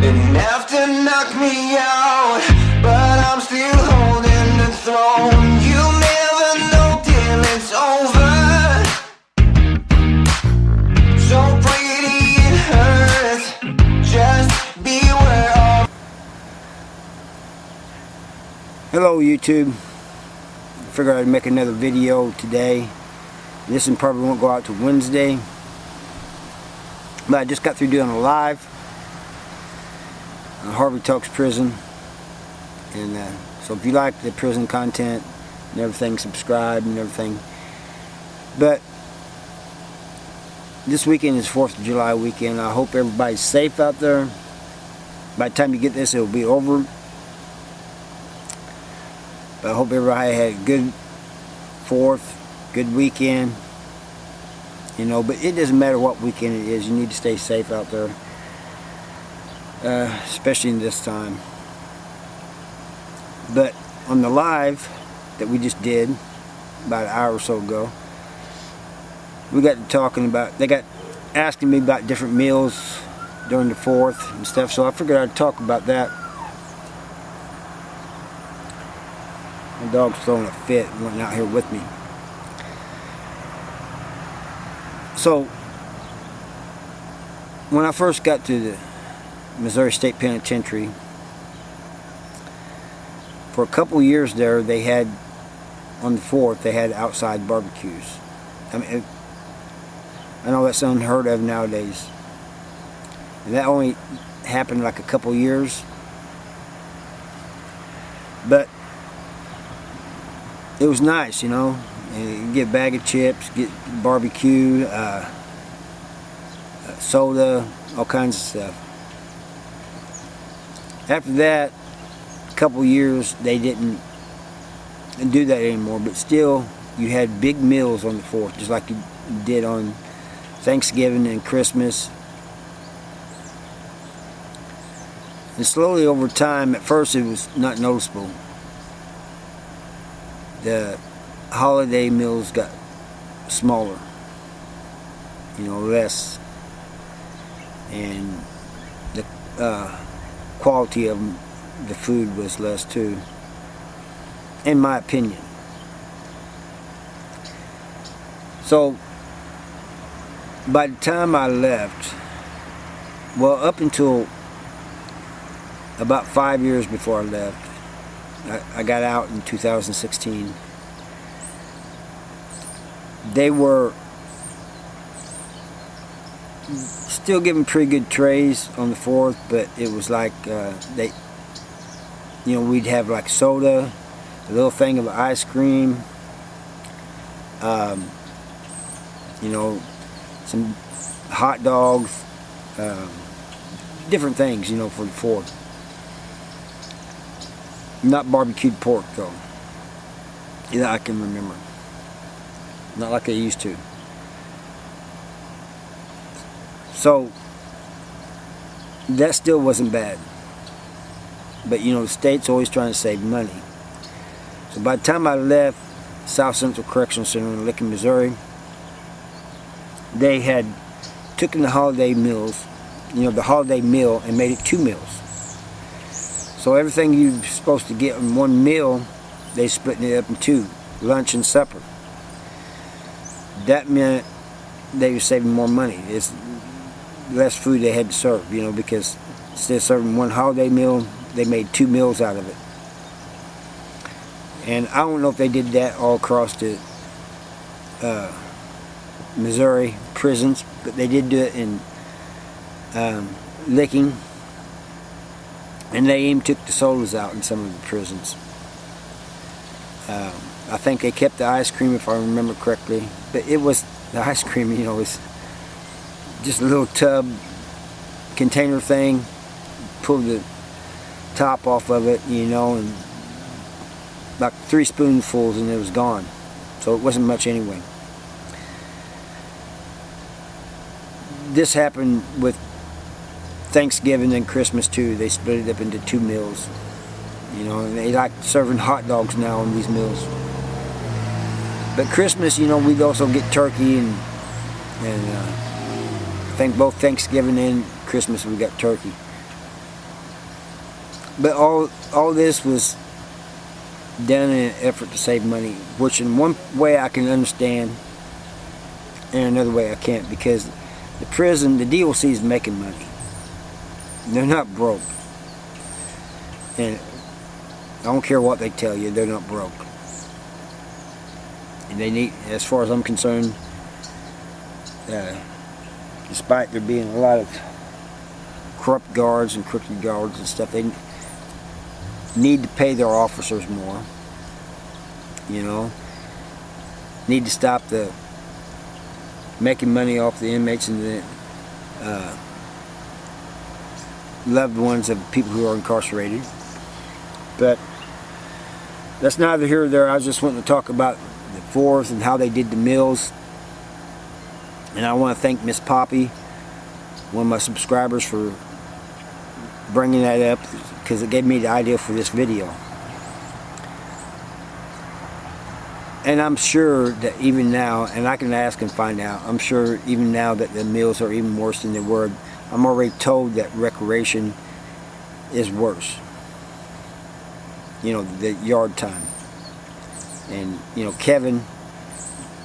enough to knock me out, but I'm still holding the throne. You'll never know till it's over. So pretty it hurts, just beware of. Hello YouTube. Figured I'd make another video today. This one probably won't go out till Wednesday, but I just got through doing a live on Harvey Talks Prison, and so if you like the prison content and everything, subscribe and everything. But this weekend is 4th of July weekend. I hope everybody's safe out there. By the time you get this, it'll be over. But I hope everybody had a good 4th, good weekend. You know, but it doesn't matter what weekend it is, you need to stay safe out there. Especially in this time. But on the live that we just did about an hour or so ago, we got to talking about, they got asking me about different meals during the 4th and stuff, so I figured I'd talk about that. My dog's throwing a fit and went out here with me. So, when I first got to the Missouri State Penitentiary, for a couple years there, they had, on the 4th, they had outside barbecues. I mean, I know that's unheard of nowadays. And that only happened like a couple years. But it was nice, you know. You get a bag of chips, get barbecue, soda, all kinds of stuff. After that, a couple years, they didn't do that anymore. But still, you had big meals on the 4th, just like you did on Thanksgiving and Christmas. And slowly over time, at first it was not noticeable. The holiday meals got smaller, you know, less, and the quality of the food was less too, in my opinion. So by the time I left, well, up until about 5 years before I left, I got out in 2016. They were still giving pretty good trays on the 4th, but it was like they, you know, we'd have like soda, a little thing of ice cream, you know, some hot dogs, different things, you know, for the 4th. Not barbecued pork though, that I can remember. Not like they used to. So that still wasn't bad. But you know, the state's always trying to save money. So by the time I left South Central Correctional Center in Licking, Missouri, they had taken the holiday meals, you know, the holiday meal, and made it 2 meals. So everything you're supposed to get in 1 meal, they split it up in 2, lunch and supper. That meant they were saving more money. It's less food they had to serve, you know, because instead of serving 1 holiday meal, they made 2 meals out of it. And I don't know if they did that all across the Missouri prisons, but they did do it in Licking. And they even took the sodas out in some of the prisons. I think they kept the ice cream, if I remember correctly. But it was, the ice cream, you know, was just a little tub container thing. Pull the top off of it, you know, and about 3 spoonfuls and it was gone. So it wasn't much anyway. This happened with Thanksgiving and Christmas too. They split it up into 2 meals, you know, and they like serving hot dogs now on these meals. But Christmas, you know, we'd also get turkey, and I think both Thanksgiving and Christmas we got turkey. But all this was done in an effort to save money, which in one way I can understand, and another way I can't, because the prison, the DOC is making money. They're not broke. And I don't care what they tell you, they're not broke. And they need, as far as I'm concerned, despite there being a lot of corrupt guards and crooked guards and stuff, they need to pay their officers more. You know, need to stop the making money off the inmates and the loved ones of people who are incarcerated. But that's neither here nor there. I was just wanting to talk about the foers and how they did the meals. And I want to thank Miss Poppy, one of my subscribers, for bringing that up, because it gave me the idea for this video. And I'm sure that even now, and I can ask and find out, I'm sure even now that the meals are even worse than they were. I'm already told that recreation is worse. You know, the yard time. And, you know, Kevin,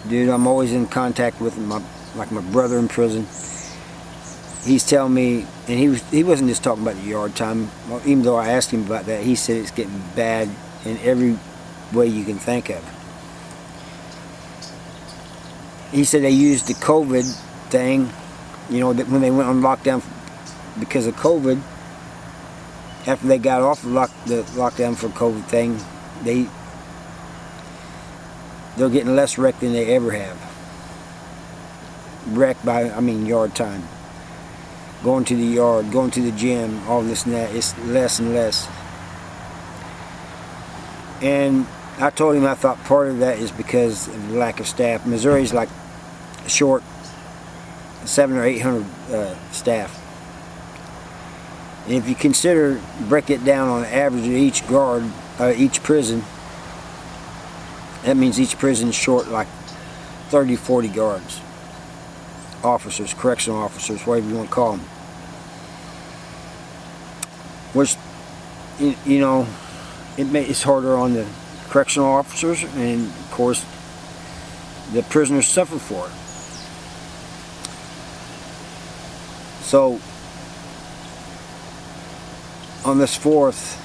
dude, I'm always in contact with him, like my brother in prison. He's telling me, and he wasn't just talking about the yard time, even though I asked him about that. He said it's getting bad in every way you can think of. He said they used the COVID thing, you know, that when they went on lockdown because of COVID, after they got off the lockdown for COVID thing, they're getting less wrecked than they ever have. Wrecked by, I mean, yard time. Going to the yard, going to the gym, all this and that, it's less and less. And I told him I thought part of that is because of the lack of staff. Missouri's like short 700 or 800 staff. And if you consider, break it down on average of each guard, each prison, that means each prison is short like 30, 40 guards. Officers, correctional officers, whatever you want to call them. Which, you know, it's harder on the correctional officers, and of course the prisoners suffer for it. So on this 4th,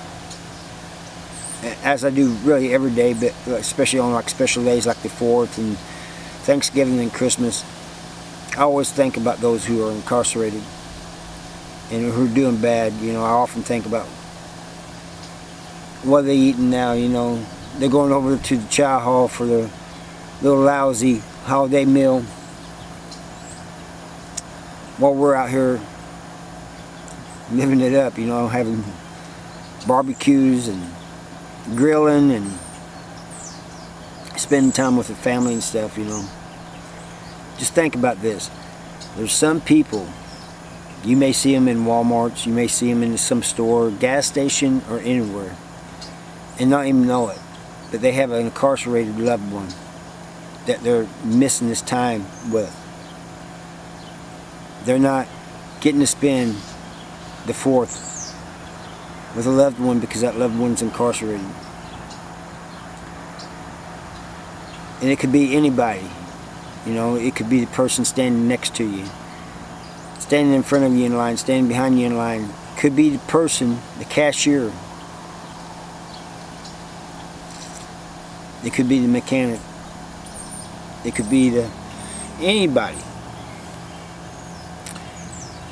as I do really every day, but especially on like special days like the 4th and Thanksgiving and Christmas, I always think about those who are incarcerated and who are doing bad. You know, I often think about what they're eating now. You know, they're going over to the chow hall for their little lousy holiday meal, while we're out here living it up, you know, having barbecues and grilling and spending time with the family and stuff, you know. Just think about this. There's some people, you may see them in Walmarts, you may see them in some store, gas station, or anywhere, and not even know it. But they have an incarcerated loved one that they're missing this time with. They're not getting to spend the 4th with a loved one because that loved one's incarcerated. And it could be anybody. You know, it could be the person standing next to you, standing in front of you in line, standing behind you in line. Could be the person, the cashier. It could be the mechanic. It could be anybody.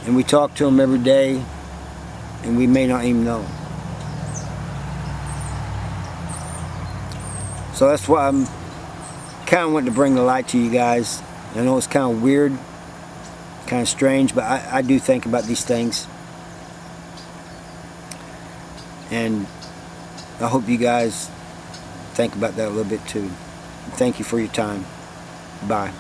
And we talk to them every day, and we may not even know. So that's why I'm kind of wanting to bring the light to you guys. I know it's kind of weird, kind of strange, but I do think about these things. And I hope you guys think about that a little bit too. Thank you for your time. Bye.